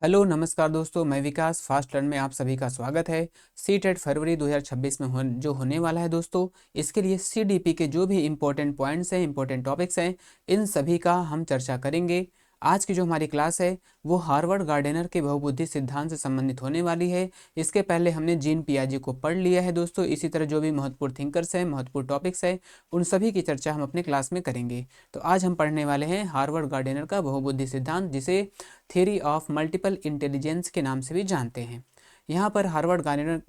Hello नमस्कार दोस्तों, मैं विकास फास्ट लर्न में आप सभी का स्वागत है। सीटेट फरवरी 2026 में जो होने वाला है दोस्तों, इसके लिए सीडीपी के जो भी इम्पोर्टेंट पॉइंट्स हैं, इम्पोर्टेंट टॉपिक्स हैं, इन सभी का हम चर्चा करेंगे। आज की जो हमारी क्लास है वो हार्वर्ड गार्डेनर के बहुबुद्धि सिद्धांत से संबंधित होने वाली है। इसके पहले हमने जीन पियाजे को पढ़ लिया है दोस्तों। इसी तरह जो भी महत्वपूर्ण थिंकर्स हैं, महत्वपूर्ण टॉपिक्स हैं, उन सभी की चर्चा हम अपने क्लास में करेंगे। तो आज हम पढ़ने वाले हैं हार्वर्ड गार्डेनर का बहुबुद्धि सिद्धांत, जिसे थ्योरी ऑफ मल्टीपल इंटेलिजेंस के नाम से भी जानते हैं। यहाँ पर हार्वर्ड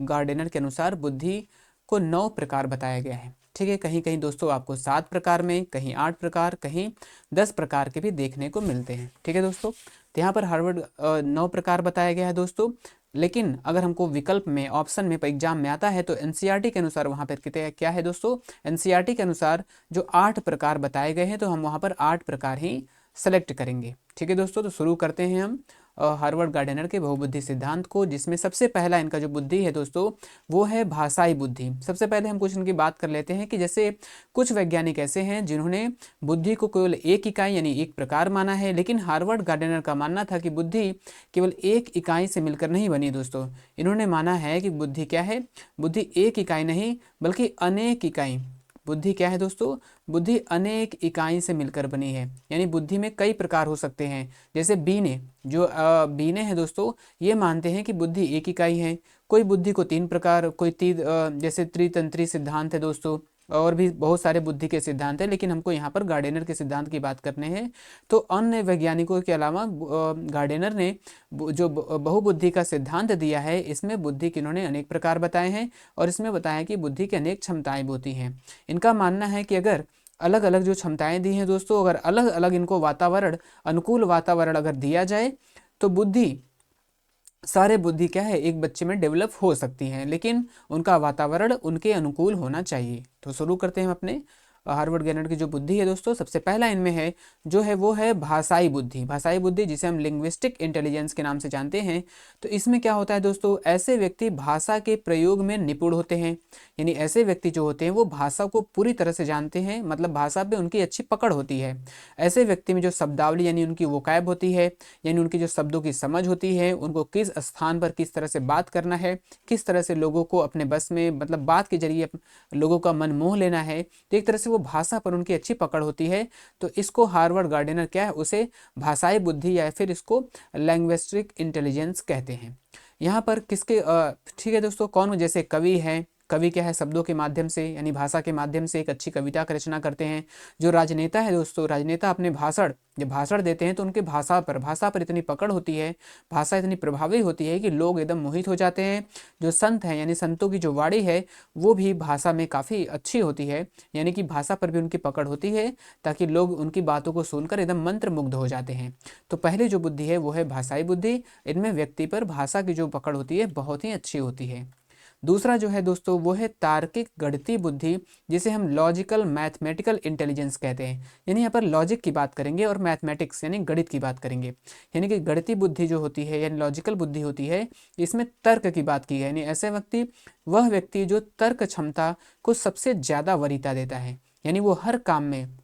गार्डेनर के अनुसार बुद्धि को 9 प्रकार बताया गया है। ठीक है, कहीं कहीं दोस्तों आपको 7 प्रकार में, कहीं 8 प्रकार, कहीं 10 प्रकार के भी देखने को मिलते हैं। ठीक है दोस्तों, तो यहाँ पर हार्वर्ड 9 प्रकार बताया गया है दोस्तों। लेकिन अगर हमको विकल्प में, ऑप्शन में, एग्जाम में आता है तो एनसीईआरटी के अनुसार वहाँ पर कितने क्या है दोस्तों, एनसीईआरटी के अनुसार जो 8 प्रकार बताए गए हैं तो हम वहाँ पर 8 प्रकार ही सेलेक्ट करेंगे। ठीक है दोस्तों, तो शुरू करते हैं हम हार्वर्ड गार्डेनर के बहुबुद्धि सिद्धांत को, जिसमें सबसे पहला इनका जो बुद्धि है दोस्तों वो है भाषाई बुद्धि। सबसे पहले हम कुछ इनकी बात कर लेते हैं कि जैसे कुछ वैज्ञानिक ऐसे हैं जिन्होंने बुद्धि को केवल एक इकाई यानी एक प्रकार माना है, लेकिन हार्वर्ड गार्डेनर का मानना था कि बुद्धि केवल एक इकाई से मिलकर नहीं बनी दोस्तों। इन्होंने माना है कि बुद्धि क्या है, बुद्धि एक इकाई नहीं बल्कि अनेक इकाई। बुद्धि क्या है दोस्तों, बुद्धि अनेक इकाई से मिलकर बनी है, यानी बुद्धि में कई प्रकार हो सकते हैं। जैसे बीने, जो बीने हैं दोस्तों, ये मानते हैं कि बुद्धि एक इकाई है। कोई बुद्धि को 3 प्रकार, कोई जैसे त्रितंत्री सिद्धांत है दोस्तों, और भी बहुत सारे बुद्धि के सिद्धांत हैं, लेकिन हमको यहाँ पर गार्डेनर के सिद्धांत की बात करने हैं। तो अन्य वैज्ञानिकों के अलावा गार्डेनर ने जो बहुबुद्धि का सिद्धांत दिया है, इसमें बुद्धि के इन्होंने अनेक प्रकार बताए हैं और इसमें बताया कि बुद्धि की अनेक क्षमताएं होती हैं। इनका मानना है कि अगर अलग अलग जो क्षमताएं दी हैं दोस्तों, अगर अलग अलग इनको वातावरण, अनुकूल वातावरण अगर दिया जाए तो बुद्धि, सारे बुद्धि क्या है, एक बच्चे में डेवलप हो सकती हैं, लेकिन उनका वातावरण उनके अनुकूल होना चाहिए। तो शुरू करते हैं हम अपने हार्वर्ड गार्डनर की जो बुद्धि है दोस्तों। सबसे पहला इनमें है जो है वो है भाषाई बुद्धि। भाषाई बुद्धि जिसे हम लिंग्विस्टिक इंटेलिजेंस के नाम से जानते हैं। तो इसमें क्या होता है दोस्तों, ऐसे व्यक्ति भाषा के प्रयोग में निपुण होते हैं, यानी ऐसे व्यक्ति जो होते हैं वो भाषा को पूरी तरह से जानते हैं, मतलब भाषा पे उनकी अच्छी पकड़ होती है। ऐसे व्यक्ति में जो शब्दावली यानी उनकी वोकैब होती है, यानी उनकी जो शब्दों की समझ होती है, उनको किस स्थान पर किस तरह से बात करना है, किस तरह से लोगों को अपने बस में, मतलब बात के जरिए लोगों का मन मोह लेना है, तो एक तरह से वो भाषा पर उनकी अच्छी पकड़ होती है। तो इसको हार्वर्ड गार्डेनर क्या है, उसे भाषाई बुद्धि या फिर इसको लैंग्विस्टिक इंटेलिजेंस कहते हैं। यहाँ पर किसके ठीक है दोस्तों, कौन, जैसे कवि हैं, कवि क्या है, शब्दों के माध्यम से यानी भाषा के माध्यम से एक अच्छी कविता की रचना करते हैं। जो राजनेता है दोस्तों, राजनेता अपने भाषण, जब भाषण देते हैं तो उनके भाषा पर इतनी पकड़ होती है, भाषा इतनी प्रभावी होती है कि लोग एकदम मोहित हो जाते हैं। जो संत हैं यानी संतों की जो वाणी है वो भी भाषा में काफ़ी अच्छी होती है, यानी कि भाषा पर भी उनकी पकड़ होती है, ताकि लोग उनकी बातों को सुनकर एकदम मंत्रमुग्ध हो जाते हैं। तो पहली जो बुद्धि है वो है भाषाई बुद्धि। इनमें व्यक्ति पर भाषा की जो पकड़ होती है बहुत ही अच्छी होती है। दूसरा जो है दोस्तों वो है तार्किक गणितीय बुद्धि, जिसे हम लॉजिकल मैथमेटिकल इंटेलिजेंस कहते हैं। यानी यहाँ पर लॉजिक की बात करेंगे और मैथमेटिक्स यानी गणित की बात करेंगे। यानी कि गणितीय बुद्धि जो होती है यानी लॉजिकल बुद्धि होती है, इसमें तर्क की बात की है, यानी ऐसे व्यक्ति, वह व्यक्ति जो तर्क क्षमता को सबसे ज़्यादा वरीयता देता है, यानी वो हर काम में,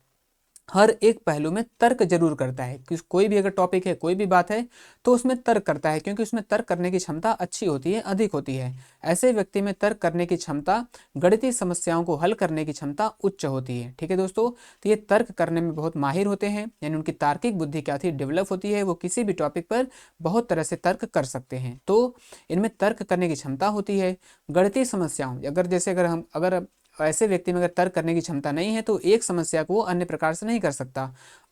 हर एक पहलू में तर्क जरूर करता है कि कोई भी अगर टॉपिक है, कोई भी बात है, तो उसमें तर्क करता है, क्योंकि उसमें तर्क करने की क्षमता अच्छी होती है, अधिक होती है। ऐसे व्यक्ति में तर्क करने की क्षमता, गणितीय समस्याओं को हल करने की क्षमता उच्च होती है। ठीक है दोस्तों, तो ये तर्क करने में बहुत माहिर होते हैं, यानी उनकी तार्किक बुद्धि क्या थी, डेवलप होती है, वो किसी भी टॉपिक पर बहुत तरह से तर्क कर सकते हैं। तो इनमें तर्क करने की क्षमता होती है। गणितीय समस्याओं, अगर जैसे अगर ऐसे व्यक्ति में अगर तर्क करने की क्षमता नहीं है तो एक समस्या को वो अन्य प्रकार से नहीं कर सकता,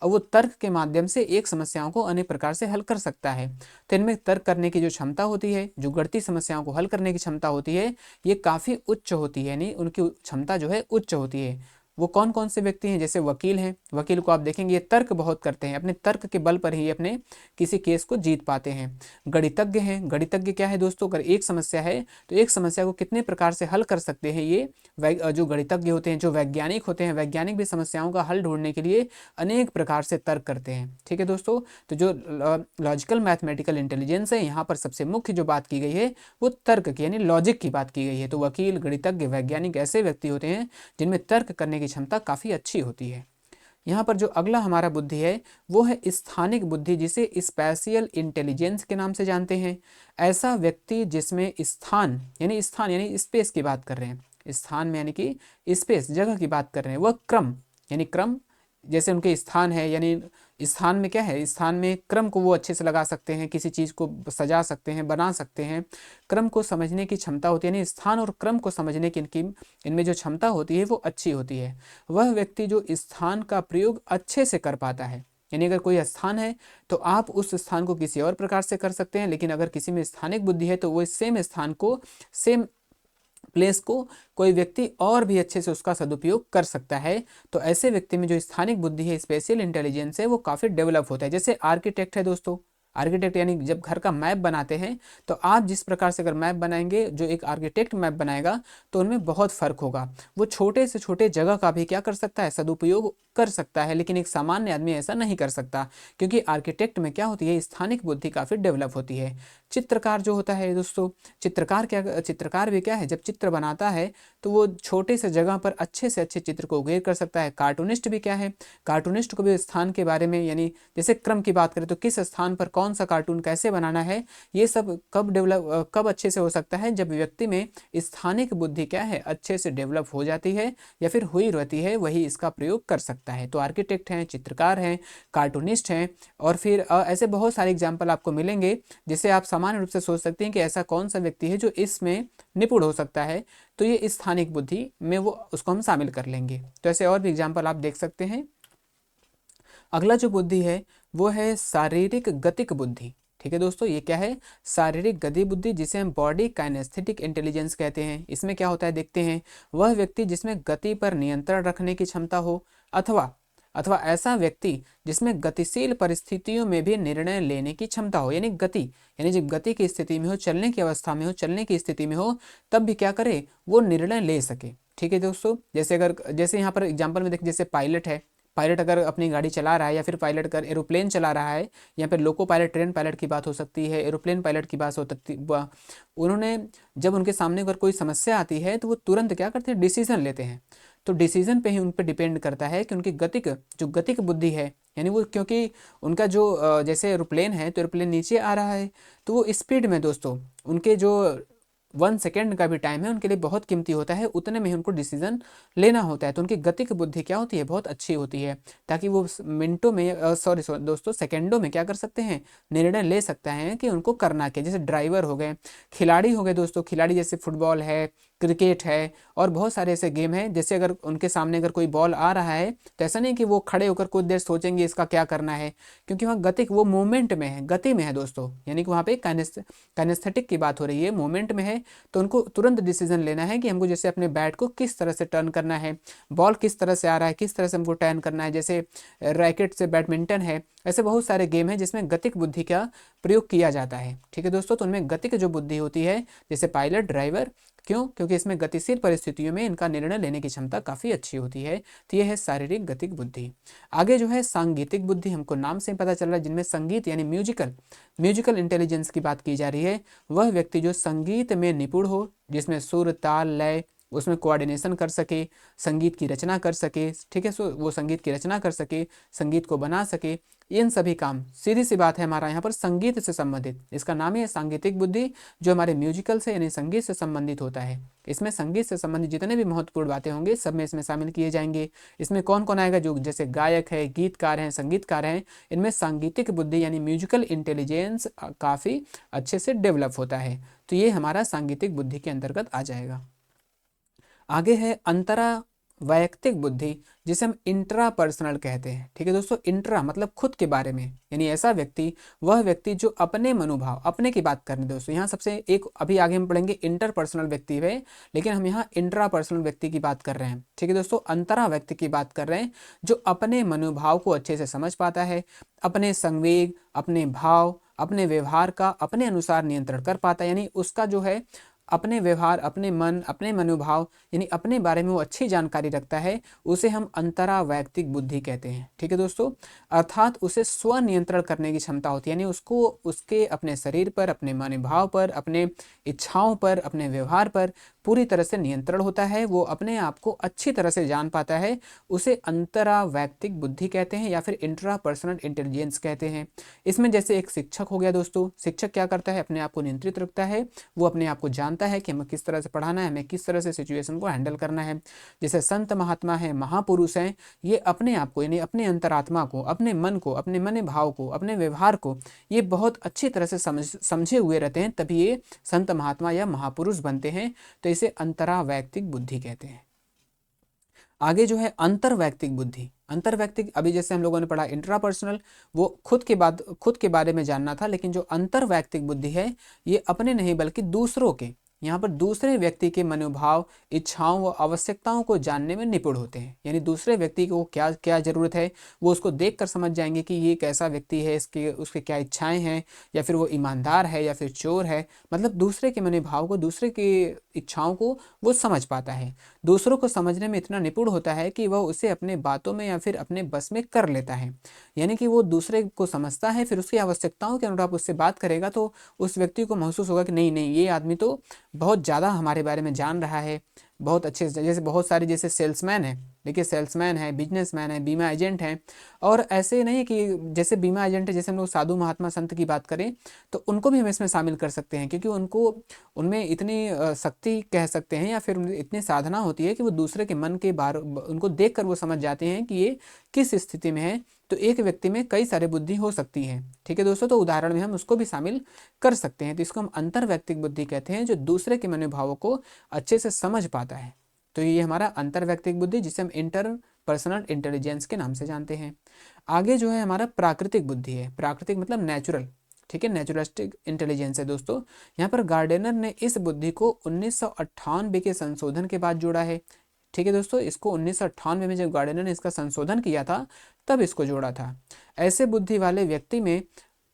और वो तर्क के माध्यम से एक समस्याओं को अन्य प्रकार से हल कर सकता है। तो इनमें तर्क करने की जो क्षमता होती है, जो गणितीय समस्याओं को हल करने की क्षमता होती है, ये काफ़ी उच्च होती है, यानी उनकी क्षमता जो है उच्च होती है। वो कौन कौन से व्यक्ति हैं, जैसे वकील हैं, वकील को आप देखेंगे ये तर्क बहुत करते हैं, अपने तर्क के बल पर ही अपने किसी केस को जीत पाते हैं। गणितज्ञ हैं, गणितज्ञ क्या है दोस्तों, अगर एक समस्या है तो एक समस्या को कितने प्रकार से हल कर सकते हैं, ये जो गणितज्ञ होते हैं, जो वैज्ञानिक होते हैं, वैज्ञानिक भी समस्याओं का हल ढूंढने के लिए अनेक प्रकार से तर्क करते हैं। ठीक है दोस्तों, तो जो लॉजिकल मैथमेटिकल इंटेलिजेंस है, यहाँ पर सबसे मुख्य जो बात की गई है वो तर्क की यानी लॉजिक की बात की गई है। तो वकील, गणितज्ञ, वैज्ञानिक ऐसे व्यक्ति होते हैं जिनमें तर्क करने की क्षमता काफ़ी अच्छी होती है। यहाँ पर जो अगला हमारा बुद्धि है वो है स्थानिक बुद्धि, जिसे स्पेशियल इंटेलिजेंस के नाम से जानते हैं। ऐसा व्यक्ति जिसमें स्थान यानी स्पेस की बात कर रहे हैं, स्थान में यानी कि स्पेस जगह की बात कर रहे हैं, वह क्रम यानी क्रम, जैसे उनके स्थान है यानी स्थान में क्या है, स्थान में क्रम को वो अच्छे से लगा सकते हैं, किसी चीज़ को सजा सकते हैं, बना सकते हैं, क्रम को समझने की क्षमता होती है, यानी स्थान और क्रम को समझने की इनमें जो क्षमता होती है वो अच्छी होती है। वह व्यक्ति जो स्थान का प्रयोग अच्छे से कर पाता है, यानी अगर कोई स्थान है तो आप उस स्थान को किसी और प्रकार से कर सकते हैं, लेकिन अगर किसी में स्थानिक बुद्धि है तो वो सेम स्थान को, सेम प्लेस को कोई व्यक्ति और भी अच्छे से उसका सदुपयोग कर सकता है। तो ऐसे व्यक्ति में जो स्थानिक बुद्धि है, स्पेशल इंटेलिजेंस है, वो काफ़ी डेवलप होता है। जैसे आर्किटेक्ट है दोस्तों, आर्किटेक्ट यानी जब घर का मैप बनाते हैं तो आप जिस प्रकार से अगर मैप बनाएंगे, जो एक आर्किटेक्ट मैप बनाएगा, तो उनमें बहुत फ़र्क होगा। वो छोटे से छोटे जगह का भी क्या कर सकता है, सदुपयोग कर सकता है, लेकिन एक सामान्य आदमी ऐसा नहीं कर सकता, क्योंकि आर्किटेक्ट में क्या होती है, स्थानिक बुद्धि काफ़ी डेवलप होती है। चित्रकार जो होता है दोस्तों, चित्रकार भी क्या है, जब चित्र बनाता है तो वो छोटे से जगह पर अच्छे से अच्छे चित्र को उकेर कर सकता है। कार्टूनिस्ट भी क्या है, कार्टूनिस्ट को भी स्थान के बारे में, यानी जैसे क्रम की बात करें तो किस स्थान पर कौन सा कार्टून कैसे बनाना है, ये सब कब अच्छे से हो सकता है, जब व्यक्ति में स्थानिक बुद्धि क्या है, अच्छे से डेवलप हो जाती है या फिर हुई रहती है, वही इसका प्रयोग कर सकता है। तो आर्किटेक्ट हैं, चित्रकार हैं, कार्टूनिस्ट हैं, और फिर ऐसे बहुत सारे एग्जाम्पल आपको मिलेंगे, जिसे आप सामान्य रूप से सोच सकते हैं कि ऐसा कौन सा व्यक्ति है जो इसमें निपुण हो सकता है, तो ये स्थानिक बुद्धि में वो उसको हम शामिल कर लेंगे। तो ऐसे और भी एग्जाम्पल आप देख सकते हैं। अगला जो बुद्धि है वो है शारीरिक गतिक बुद्धि। ठीक है दोस्तों, ये क्या है, शारीरिक गति बुद्धि, जिसे हम बॉडी काइनेस्थेटिक इंटेलिजेंस कहते हैं। इसमें क्या होता है देखते हैं। वह व्यक्ति जिसमें गति पर नियंत्रण रखने की क्षमता हो, अथवा ऐसा व्यक्ति जिसमें गतिशील परिस्थितियों में भी निर्णय लेने की क्षमता हो, यानी जब गति की स्थिति में हो, चलने की अवस्था में हो, चलने की स्थिति में हो, तब भी क्या करे, वो निर्णय ले सके। ठीक है दोस्तों, जैसे यहाँ पर एग्जाम्पल में देख, जैसे पायलट है, पायलट अगर अपनी गाड़ी चला रहा है, या फिर पायलट अगर एरोप्लेन चला रहा है, या फिर लोको पायलट, ट्रेन पायलट की बात हो सकती है, एरोप्लेन पायलट की बात हो सकती, उन्होंने जब उनके सामने अगर कोई समस्या आती है तो वो तुरंत क्या करते हैं, डिसीजन लेते हैं। तो डिसीजन पे ही उन पर डिपेंड करता है कि उनकी गतिक बुद्धि है, यानी वो, क्योंकि उनका जो जैसे एरोप्लेन है तो एरोप्लेन नीचे आ रहा है, तो वो स्पीड में दोस्तों, उनके जो 1 सेकेंड का भी टाइम है उनके लिए बहुत कीमती होता है, उतने में ही उनको डिसीजन लेना होता है। तो उनकी गतिक बुद्धि क्या होती है, बहुत अच्छी होती है, ताकि वो मिनटों में सॉरी दोस्तों सेकंडों में क्या कर सकते हैं, निर्णय ले सकते हैं कि उनको करना क्या। जैसे ड्राइवर हो गए, खिलाड़ी हो गए दोस्तों, खिलाड़ी जैसे फुटबॉल है, क्रिकेट है, और बहुत सारे ऐसे गेम हैं, जैसे अगर उनके सामने अगर कोई बॉल आ रहा है तो ऐसा नहीं कि वो खड़े होकर कुछ देर सोचेंगे इसका क्या करना है, क्योंकि वहाँ वो मूवमेंट में है, गति में है दोस्तों, यानी कि वहाँ पे काइनेस्थेटिक की बात हो रही है, मूवमेंट में है। तो उनको तुरंत डिसीजन लेना है कि हमको जैसे अपने बैट को किस तरह से टर्न करना है, बॉल किस तरह से आ रहा है, किस तरह से हमको टर्न करना है। जैसे रैकेट से बैडमिंटन है, ऐसे बहुत सारे गेम हैं जिसमें गतिक बुद्धि का प्रयोग किया जाता है। ठीक है दोस्तों, तो उनमें गतिक जो बुद्धि होती है, जैसे पायलट, ड्राइवर, क्योंकि इसमें गतिशील परिस्थितियों में इनका निर्णय लेने की क्षमता काफ़ी अच्छी होती है। तो यह है शारीरिक गतिक बुद्धि। आगे जो है सांगीतिक बुद्धि, हमको नाम से पता चल रहा है, जिनमें संगीत यानी म्यूजिकल इंटेलिजेंस की बात की जा रही है। वह व्यक्ति जो संगीत में निपुण हो, जिसमें सुर, ताल, लय, उसमें कोऑर्डिनेशन कर सके, संगीत की रचना कर सके। ठीक है, सो वो संगीत की रचना कर सके, संगीत को बना सके, इन सभी काम, सीधी सी बात है, हमारा यहाँ पर संगीत से संबंधित, इसका नाम ही है सांगीतिक बुद्धि, जो हमारे म्यूजिकल से यानी संगीत से संबंधित होता है। इसमें संगीत से संबंधित जितने भी महत्वपूर्ण बातें होंगे सब में इसमें शामिल किए जाएंगे। इसमें कौन कौन आएगा, जो जैसे गायक है, गीतकार हैं, संगीतकार हैं, इनमें सांगीतिक बुद्धि यानी म्यूजिकल इंटेलिजेंस काफ़ी अच्छे से डेवलप होता है। तो ये हमारा सांगीतिक बुद्धि के अंतर्गत आ जाएगा। आगे है अंतरा वैयक्तिक बुद्धि, जिसे हम इंट्रापर्सनल कहते हैं। ठीक है दोस्तों, इंट्रा मतलब खुद के बारे में, यानी ऐसा व्यक्ति, वह व्यक्ति जो अपने मनोभाव, अपने की बात कर रहे हैं दोस्तों। यहाँ सबसे एक, अभी आगे हम पढ़ेंगे इंटरपर्सनल व्यक्ति है, लेकिन हम यहाँ इंट्रापर्सनल व्यक्ति की बात कर रहे हैं। ठीक है दोस्तों, अंतरा व्यक्ति की बात कर रहे हैं, जो अपने मनोभाव को अच्छे से समझ पाता है, अपने संवेग, अपने भाव, अपने व्यवहार का अपने अनुसार नियंत्रण कर पाता है, यानी उसका जो है अपने व्यवहार, अपने मन, अपने मनोभाव, यानी अपने बारे में वो अच्छी जानकारी रखता है, उसे हम अंतरा वैयक्तिक बुद्धि कहते हैं। ठीक है दोस्तों, अर्थात उसे स्व नियंत्रण करने की क्षमता होती है, यानी उसको उसके अपने शरीर पर, अपने मनोभाव पर, अपने इच्छाओं पर, अपने व्यवहार पर पूरी तरह से नियंत्रण होता है, वो अपने आप को अच्छी तरह से जान पाता है, उसे अंतरावैयक्तिक बुद्धि कहते हैं या फिर इंट्रा पर्सनल इंटेलिजेंस कहते हैं। इसमें जैसे एक शिक्षक हो गया दोस्तों, शिक्षक क्या करता है, अपने आप को नियंत्रित रखता है, वो अपने आप को जानता है कि हमें किस तरह से पढ़ाना है, हमें किस तरह से सिचुएशन को हैंडल करना है। जैसे संत महात्मा है, महापुरुष हैं, ये अपने आप को यानी अपने अंतरात्मा को, अपने मन को, अपने मन भाव को, अपने व्यवहार को ये बहुत अच्छी तरह से समझे हुए रहते हैं, तभी ये संत महात्मा या महापुरुष बनते हैं। तो इसे अंतरावैयक्तिक बुद्धि कहते हैं। आगे जो है अंतरवैयक्तिक बुद्धि। अंतरवैयक्तिक अभी जैसे हम लोगों ने पढ़ा इंट्रापर्सनल, वो खुद के बारे में जानना था, लेकिन जो अंतरवैयक्तिक बुद्धि है ये अपने नहीं बल्कि दूसरों के, यहाँ पर दूसरे व्यक्ति के मनोभाव, इच्छाओं व आवश्यकताओं को जानने में निपुण होते हैं। यानी दूसरे व्यक्ति को क्या क्या जरूरत है वो उसको देख कर समझ जाएंगे कि ये कैसा व्यक्ति है, इसके उसके क्या इच्छाएं हैं, या फिर वो ईमानदार है या फिर चोर है। मतलब दूसरे के मनोभाव को, दूसरे की इच्छाओं को वो समझ पाता है, दूसरों को समझने में इतना निपुण होता है कि वह उसे अपने बातों में या फिर अपने बस में कर लेता है। यानी कि वो दूसरे को समझता है, फिर उसकी आवश्यकताओं के अनुरूप उससे बात करेगा तो उस व्यक्ति को महसूस होगा कि नहीं नहीं, ये आदमी तो बहुत ज़्यादा हमारे बारे में जान रहा है, बहुत अच्छे से। जैसे बहुत सारे जैसे सेल्समैन है, देखिए सेल्समैन है, बिजनेसमैन है, बीमा एजेंट है, और ऐसे नहीं कि जैसे बीमा एजेंट है, जैसे हम लोग साधु महात्मा संत की बात करें तो उनको भी हम इसमें शामिल कर सकते हैं, क्योंकि उनको उनमें इतनी शक्ति कह सकते हैं या फिर इतनी साधना होती है कि वो दूसरे के मन के बारे उनको देख कर वो समझ जाते हैं कि ये किस स्थिति में है। तो एक व्यक्ति में कई सारे बुद्धि हो सकती है, ठीक है दोस्तों, तो उदाहरण में हम उसको भी शामिल कर सकते हैं। तो इसको हम अंतरवैयक्तिक बुद्धि कहते हैं, जो दूसरे के मनोभावों को अच्छे से समझ पाता है। तो ये हमारा अंतरवैयक्तिक बुद्धि, जिसे हम इंटर पर्सनल इंटेलिजेंस के नाम से जानते हैं। आगे जो है हमारा प्राकृतिक बुद्धि है। प्राकृतिक मतलब नेचुरल, ठीक है, नेचुरलिस्टिक इंटेलिजेंस है दोस्तों। यहाँ पर गार्डनर ने इस बुद्धि को 1998 के संशोधन के बाद जोड़ा है। ठीक है दोस्तों, इसको 1998 में जब गार्डनर ने इसका संशोधन किया था तब इसको जोड़ा था। ऐसे बुद्धि वाले व्यक्ति में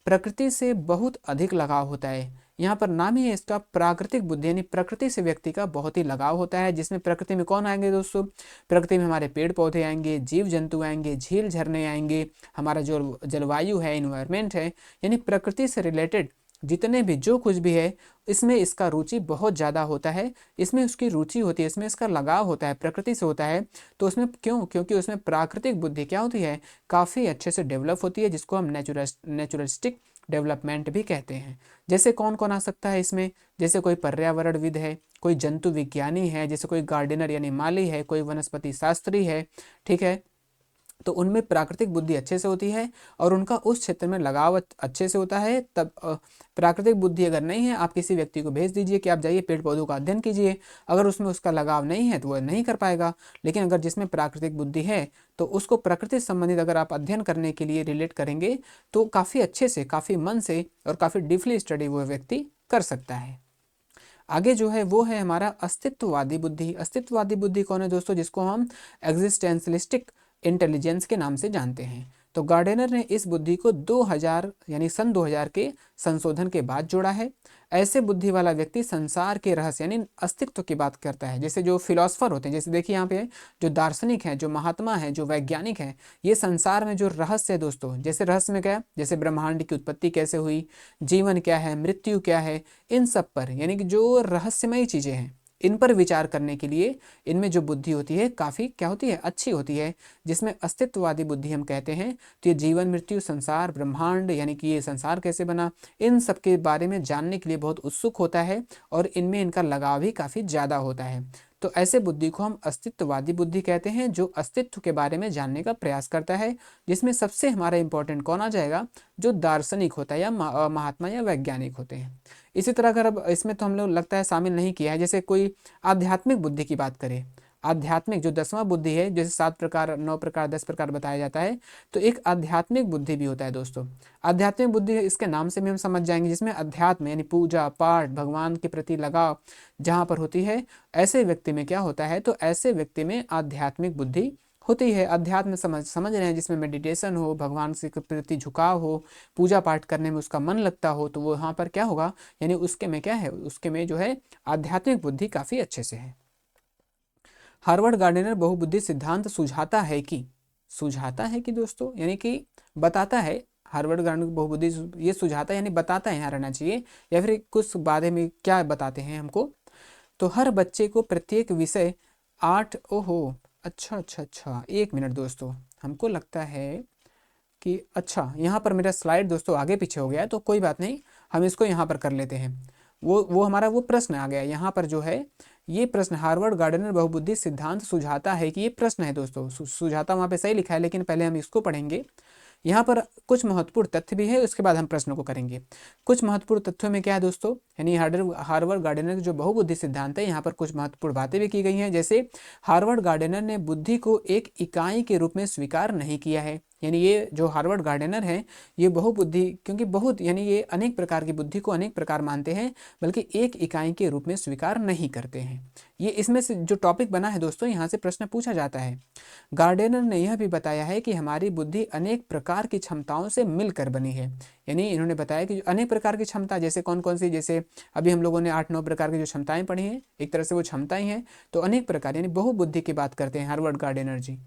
प्रकृति से बहुत अधिक लगाव होता है। यहाँ पर नाम ही है इसका प्राकृतिक बुद्धि, यानी प्रकृति से व्यक्ति का बहुत ही लगाव होता है। जिसमें प्रकृति में कौन आएंगे दोस्तों, प्रकृति में हमारे पेड़ पौधे आएंगे, जीव जंतु आएंगे, झील झरने आएंगे, हमारा जो जलवायु है, इन्वायरमेंट है, यानी प्रकृति से रिलेटेड जितने भी जो कुछ भी है इसमें इसका रुचि बहुत ज़्यादा होता है। इसमें उसकी रुचि होती है, इसमें इसका लगाव होता है, प्रकृति से होता है। तो उसमें क्यों, क्योंकि उसमें प्राकृतिक बुद्धि क्या होती है, काफ़ी अच्छे से डेवलप होती है, जिसको हम नेचुरलिस्टिक डेवलपमेंट भी कहते हैं। जैसे कौन कौन आ सकता है इसमें, जैसे कोई पर्यावरणविद है, कोई जंतु विज्ञानी है, जैसे कोई गार्डनर यानी माली है, कोई वनस्पति शास्त्री है, ठीक है। तो उनमें प्राकृतिक बुद्धि अच्छे से होती है और उनका उस क्षेत्र में लगाव अच्छे से होता है। तब प्राकृतिक बुद्धि अगर नहीं है, आप किसी व्यक्ति को भेज दीजिए कि आप जाइए पेड़ पौधों का अध्ययन कीजिए, अगर उसमें उसका लगाव नहीं है तो वह नहीं कर पाएगा। लेकिन अगर जिसमें प्राकृतिक बुद्धि है तो उसको प्रकृति से संबंधित अगर आप अध्ययन करने के लिए रिलेट करेंगे तो काफ़ी अच्छे से, काफ़ी मन से और काफ़ी डीपली स्टडी वह व्यक्ति कर सकता है। आगे जो है वो है हमारा अस्तित्ववादी बुद्धि। अस्तित्ववादी बुद्धि कौन है दोस्तों, जिसको हम एग्जिस्टेंशलिस्टिक इंटेलिजेंस के नाम से जानते हैं। तो गार्डनर ने इस बुद्धि को 2000 यानी सन 2000 के संशोधन के बाद जोड़ा है। ऐसे बुद्धि वाला व्यक्ति संसार के रहस्य यानी अस्तित्व की बात करता है। जैसे जो फिलोसफर होते हैं, जैसे देखिए यहाँ पे जो दार्शनिक हैं, जो महात्मा हैं, जो वैज्ञानिक हैं, ये संसार में जो रहस्य है दोस्तों, जैसे रहस्य में क्या, जैसे ब्रह्मांड की उत्पत्ति कैसे हुई, जीवन क्या है, मृत्यु क्या है, इन सब पर यानी कि जो रहस्यमयी चीज़ें हैं इन पर विचार करने के लिए इनमें जो बुद्धि होती है काफ़ी क्या होती है, अच्छी होती है, जिसमें अस्तित्ववादी बुद्धि हम कहते हैं। तो ये जीवन, मृत्यु, संसार, ब्रह्मांड यानी कि ये संसार कैसे बना, इन सब के बारे में जानने के लिए बहुत उत्सुक होता है और इनमें इनका लगाव भी काफ़ी ज़्यादा होता है। तो ऐसे बुद्धि को हम अस्तित्ववादी बुद्धि कहते हैं, जो अस्तित्व के बारे में जानने का प्रयास करता है। जिसमें सबसे हमारा इंपॉर्टेंट कौन आ जाएगा, जो दार्शनिक होता है या महात्मा या वैज्ञानिक होते हैं। इसी तरह अगर अब इसमें तो हम लोग लगता है शामिल नहीं किया है, जैसे कोई आध्यात्मिक बुद्धि की बात करें, आध्यात्मिक जो 10वां बुद्धि है, जैसे 7 प्रकार, 9 प्रकार, 10 प्रकार बताया जाता है, तो एक आध्यात्मिक बुद्धि भी होता है दोस्तों। आध्यात्मिक बुद्धि इसके नाम से भी हम समझ जाएंगे, जिसमें अध्यात्म यानी पूजा पाठ, भगवान के प्रति लगाव जहाँ पर होती है, ऐसे व्यक्ति में क्या होता है, तो ऐसे व्यक्ति में आध्यात्मिक बुद्धि होती है। अध्यात्म समझ रहे हैं, जिसमें मेडिटेशन हो, भगवान से के प्रति झुकाव हो, पूजा पाठ करने में उसका मन लगता हो, तो वो यहाँ पर क्या होगा, यानी उसके में क्या है, उसके में जो है आध्यात्मिक बुद्धि काफ़ी अच्छे से है। हार्वर्ड गार्डनर बहुबुद्धि सिद्धांत सुझाता है कि दोस्तों, यानी कि बताता है। हार्वर्ड गार्डनर बहुबुद्धि ये सुझाता है यानी बताता है, यहाँ रहना चाहिए, या फिर कुछ बारे में क्या बताते हैं हमको, तो हर बच्चे को प्रत्येक विषय 8, ओहो, अच्छा, 1 मिनट दोस्तों, हमको लगता है कि अच्छा यहाँ पर मेरा स्लाइड दोस्तों आगे पीछे हो गया है, तो कोई बात नहीं, हम इसको यहाँ पर कर लेते हैं। वो हमारा वो प्रश्न आ गया यहाँ पर जो है, ये प्रश्न हार्वर्ड गार्डनर बहुबुद्धि सिद्धांत सुझाता है कि ये प्रश्न है दोस्तों, सुझाता वहाँ पे सही लिखा है, लेकिन पहले हम इसको पढ़ेंगे। यहाँ पर कुछ महत्वपूर्ण तथ्य भी है, उसके बाद हम प्रश्नों को करेंगे। कुछ महत्वपूर्ण तथ्यों में क्या है दोस्तों, यानी हार्वर्ड गार्डनर के जो बहुबुद्धि सिद्धांत है, यहाँ पर कुछ महत्वपूर्ण बातें भी की गई हैं। जैसे हार्वर्ड गार्डनर ने बुद्धि को एक इकाई के रूप में स्वीकार नहीं किया है, यानी ये जो हार्वर्ड गार्डनर हैं, ये बहुबुद्धि, क्योंकि बहुत यानी ये अनेक प्रकार की बुद्धि को अनेक प्रकार मानते हैं, बल्कि एक इकाई के रूप में स्वीकार नहीं करते हैं। ये इसमें से जो टॉपिक बना है दोस्तों, यहाँ से प्रश्न पूछा जाता है। गार्डनर ने यह भी बताया है कि हमारी बुद्धि अनेक प्रकार की क्षमताओं से मिलकर बनी है, यानी इन्होंने बताया कि अनेक प्रकार की क्षमता, जैसे कौन कौन सी, जैसे अभी हम लोगों ने 8-9 प्रकार की जो क्षमताएं पढ़ी हैं, एक तरह से वो क्षमताएं हैं, तो अनेक प्रकार यानी बहुबुद्धि की बात करते हैं हार्वर्ड गार्डनर जी।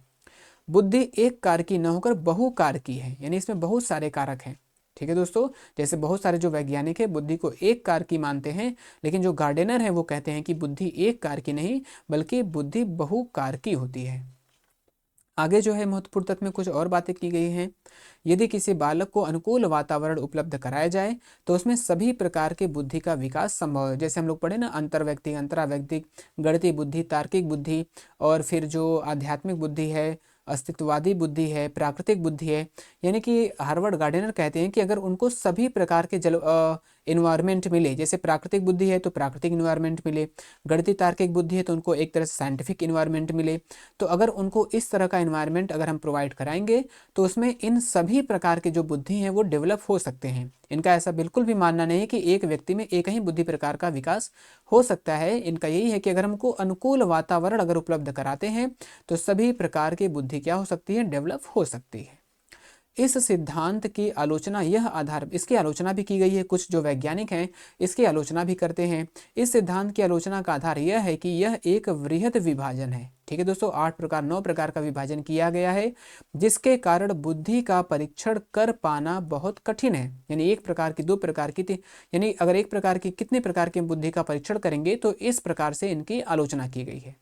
बुद्धि एक कार की न होकर बहुकार की है, यानी इसमें बहुत सारे कारक हैं। ठीक है दोस्तों, जैसे बहुत सारे जो वैज्ञानिक है बुद्धि को एक कार की मानते हैं, लेकिन जो गार्डनर है वो कहते हैं कि बुद्धि एक कार की नहीं, बल्कि बुद्धि बहुकार की होती है। आगे जो है महत्वपूर्ण तत्व में कुछ और बातें की गई हैं। यदि किसी बालक को अनुकूल वातावरण उपलब्ध कराया जाए तो उसमें सभी प्रकार के बुद्धि का विकास संभव है। जैसे हम लोग पढ़े ना, अंतर्वैयक्तिक, अंतरावैयक्तिक, गणितीय बुद्धि, तार्किक बुद्धि, और फिर जो आध्यात्मिक बुद्धि है, अस्तित्ववादी बुद्धि है, प्राकृतिक बुद्धि है। यानी कि हार्वर्ड गार्डनर कहते हैं कि अगर उनको सभी प्रकार के इन्वायरमेंट मिले, जैसे प्राकृतिक बुद्धि है तो प्राकृतिक इन्वायरमेंट मिले, गणितीय तार्किक बुद्धि है तो उनको एक तरह से साइंटिफिक इन्वायरमेंट मिले, तो अगर उनको इस तरह का इन्वायरमेंट अगर हम प्रोवाइड कराएंगे तो उसमें इन सभी प्रकार के जो बुद्धि हैं वो डेवलप हो सकते हैं। इनका ऐसा बिल्कुल भी मानना नहीं है कि एक व्यक्ति में एक ही बुद्धि प्रकार का विकास हो सकता है। इनका यही है कि अगर हमको अनुकूल वातावरण अगर उपलब्ध कराते हैं तो सभी प्रकार की बुद्धि क्या हो सकती है, डेवलप हो सकती है। इस सिद्धांत की आलोचना यह आधार, इसकी आलोचना भी की गई है, कुछ जो वैज्ञानिक हैं इसकी आलोचना भी करते हैं। इस सिद्धांत की आलोचना का आधार यह है कि यह एक वृहद विभाजन है। ठीक है दोस्तों, 8 प्रकार 9 प्रकार का विभाजन किया गया है, जिसके कारण बुद्धि का परीक्षण कर पाना बहुत कठिन है। यानी एक प्रकार की, 2 प्रकार की, यानी अगर एक प्रकार की कितने प्रकार की बुद्धि का परीक्षण करेंगे, तो इस प्रकार से इनकी आलोचना की गई है।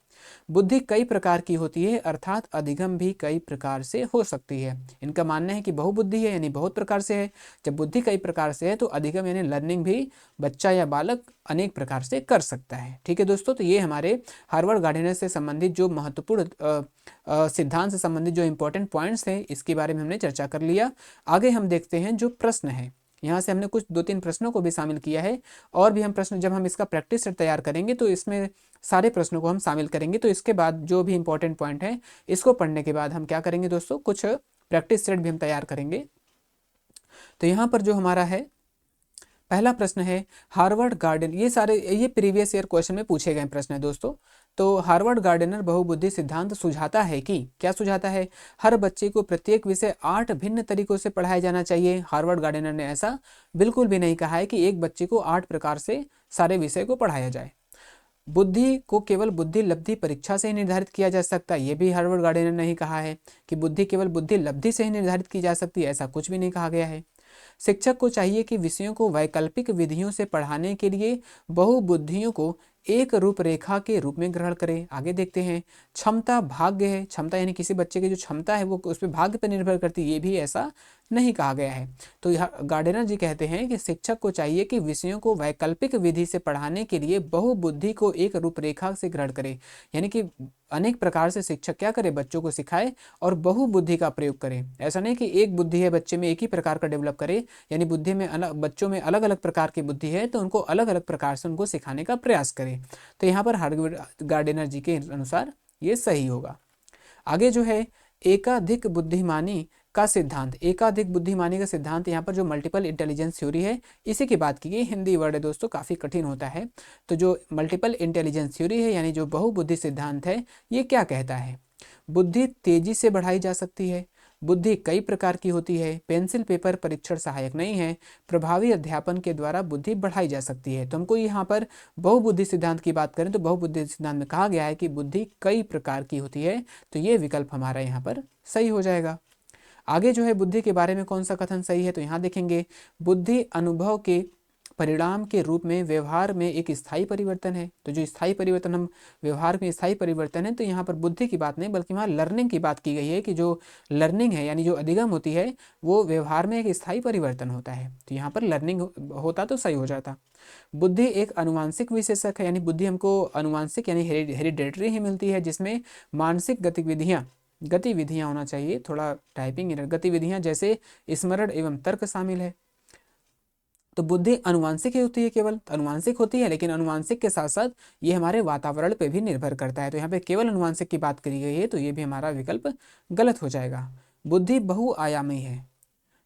बुद्धि कई प्रकार की होती है, अर्थात अधिगम भी कई प्रकार से हो सकती है। इनका मानना है कि बहुबुद्धि है यानी बहुत प्रकार से है, जब बुद्धि कई प्रकार से है तो अधिगम यानी लर्निंग भी बच्चा या बालक अनेक प्रकार से कर सकता है। ठीक है दोस्तों, तो ये हमारे हार्वर्ड गार्डनर से संबंधित जो महत्वपूर्ण सिद्धांत से संबंधित जो इंपॉर्टेंट पॉइंट्स हैं, इसके बारे में हमने चर्चा कर लिया। आगे हम देखते हैं जो प्रश्न है, यहाँ से हमने कुछ 2-3 प्रश्नों को भी शामिल किया है, और भी हम प्रश्न जब हम इसका प्रैक्टिस सेट तैयार करेंगे तो इसमें सारे प्रश्नों को हम शामिल करेंगे। तो इसके बाद जो भी इंपॉर्टेंट पॉइंट है, इसको पढ़ने के बाद हम क्या करेंगे दोस्तों, कुछ प्रैक्टिस सेट भी हम तैयार करेंगे। तो यहाँ पर जो हमारा है पहला प्रश्न है, हार्वर्ड गार्डन, ये प्रीवियस ईयर क्वेश्चन में पूछे गए प्रश्न है दोस्तों। तो हार्वर्ड गार्डनर बहुबुद्धि सिद्धांत सुझाता है कि, क्या सुझाता है, हर बच्चे को प्रत्येक विषय 8 भिन्न तरीकों से पढ़ाया जाना चाहिए। हार्वर्ड गार्डनर ने ऐसा बिल्कुल भी नहीं कहा है कि एक बच्चे को 8 प्रकार से सारे विषय को पढ़ाया जाए। बुद्धि को केवल बुद्धि लब्धि परीक्षा से ही निर्धारित किया जा सकता है, ये भी हार्वर्ड गार्डनर ने ही कहा है कि बुद्धि केवल बुद्धि लब्धि से ही निर्धारित की जा सकती है, ऐसा कुछ भी नहीं कहा गया है। शिक्षक को चाहिए कि विषयों को वैकल्पिक विधियों से पढ़ाने के लिए बहुबुद्धियों को एक रूपरेखा के रूप में ग्रहण करें। आगे देखते हैं, क्षमता भाग्य है, क्षमता यानी किसी बच्चे की जो क्षमता है वो उस पर भाग्य पर निर्भर करती है, ये भी ऐसा नहीं कहा गया है। तो गार्डनर जी कहते हैं कि शिक्षक को चाहिए कि विषयों को वैकल्पिक विधि से पढ़ाने के लिए बहुबुद्धि को एक रूपरेखा से ग्रहण करे, यानी कि अनेक प्रकार से शिक्षक क्या करे, बच्चों को सिखाए और बहुबुद्धि का प्रयोग करे। ऐसा नहीं कि एक बुद्धि है बच्चे में एक ही प्रकार का डेवलप करे, यानी बुद्धि में बच्चों में अलग अलग प्रकार की बुद्धि है तो उनको अलग अलग प्रकार से उनको सिखाने का प्रयास करे। तो यहाँ पर हार्वर्ड गार्डनर जी के अनुसार ये सही होगा। आगे जो है एकाधिक बुद्धिमानी का सिद्धांत, एकाधिक बुद्धिमानी का सिद्धांत, यहाँ पर जो मल्टीपल इंटेलिजेंस थ्योरी है इसी की बात की गई। हिंदी वर्ड है दोस्तों, काफ़ी कठिन होता है। तो जो मल्टीपल इंटेलिजेंस थ्योरी है यानी जो बहुबुद्धि सिद्धांत है, ये क्या कहता है, बुद्धि तेजी से बढ़ाई जा सकती है, बुद्धि कई प्रकार की होती है, पेंसिल पेपर परीक्षण सहायक नहीं है, प्रभावी अध्यापन के द्वारा बुद्धि बढ़ाई जा सकती है। तो हमको यहाँ पर बहुबुद्धि सिद्धांत की बात करें तो बहुबुद्धि सिद्धांत में कहा गया है कि बुद्धि कई प्रकार की होती है, तो ये विकल्प हमारा यहाँ पर सही हो जाएगा। आगे जो है बुद्धि के बारे में कौन सा कथन सही है, तो यहाँ देखेंगे, बुद्धि अनुभव के परिणाम के रूप में व्यवहार में एक स्थायी परिवर्तन है। तो जो स्थायी परिवर्तन, हम व्यवहार में स्थायी परिवर्तन है, तो यहाँ पर बुद्धि की बात नहीं बल्कि वहाँ लर्निंग की बात की गई है कि जो लर्निंग है यानी जो अधिगम होती है वो व्यवहार में एक स्थायी परिवर्तन होता है। तो यहाँ पर लर्निंग होता तो सही हो जाता। बुद्धि एक अनुवांशिक विशेषक है, यानी बुद्धि हमको अनुवांशिक यानी हेरिडेटरी ही मिलती है, जिसमें मानसिक गतिविधियां होना चाहिए, थोड़ा टाइपिंग एरर, गतिविधियां जैसे स्मरण एवं तर्क शामिल है। तो बुद्धि अनुवांशिक ही होती है, केवल अनुवांशिक होती है, लेकिन अनुवांशिक के साथ साथ ये हमारे वातावरण पे भी निर्भर करता है। तो यहाँ पे केवल अनुवांशिक की बात करी गई है, तो ये भी हमारा विकल्प गलत हो जाएगा। बुद्धि बहुआयामी है,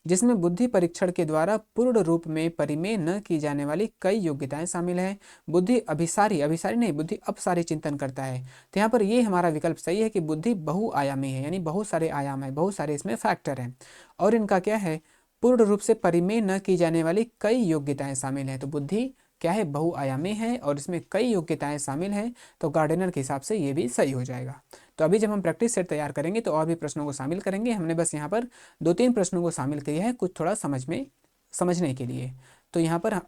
जिसमें बुद्धि परीक्षण के द्वारा पूर्ण रूप में परिमेय न की जाने वाली कई योग्यताएं शामिल हैं। बुद्धि अभिसारी नहीं, बुद्धि अपसारी चिंतन करता है। तो यहाँ पर ये हमारा विकल्प सही है कि बुद्धि बहुआयामी है, यानी बहुत सारे आयाम है, बहुत सारे इसमें फैक्टर हैं, और इनका क्या है, पूर्ण रूप से परिमेय न की जाने वाली कई योग्यताएं शामिल हैं। तो बुद्धि क्या है, बहुआयामी है और इसमें कई योग्यताएं शामिल हैं। तो गार्डनर के हिसाब से ये भी सही हो जाएगा। तो अभी जब हम प्रैक्टिस सेट तैयार करेंगे तो और भी प्रश्नों को शामिल करेंगे। हमने बस यहाँ पर 2-3 प्रश्नों को शामिल किया है, कुछ थोड़ा समझने के लिए। तो यहाँ पर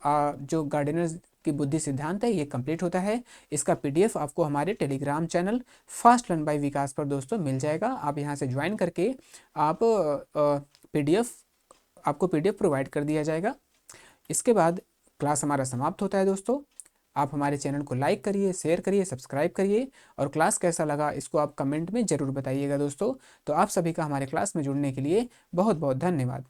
जो गार्डनर की बुद्धि सिद्धांत है ये कंप्लीट होता है। इसका पीडीएफ आपको हमारे Telegram channel fast learn by Vikas पर दोस्तों मिल जाएगा। आप यहाँ से ज्वाइन करके आप आपको पीडीएफ प्रोवाइड कर दिया जाएगा। इसके बाद क्लास हमारा समाप्त होता है दोस्तों। आप हमारे चैनल को लाइक करिए, शेयर करिए, सब्सक्राइब करिए, और क्लास कैसा लगा इसको आप कमेंट में ज़रूर बताइएगा दोस्तों। तो आप सभी का हमारे क्लास में जुड़ने के लिए बहुत बहुत धन्यवाद।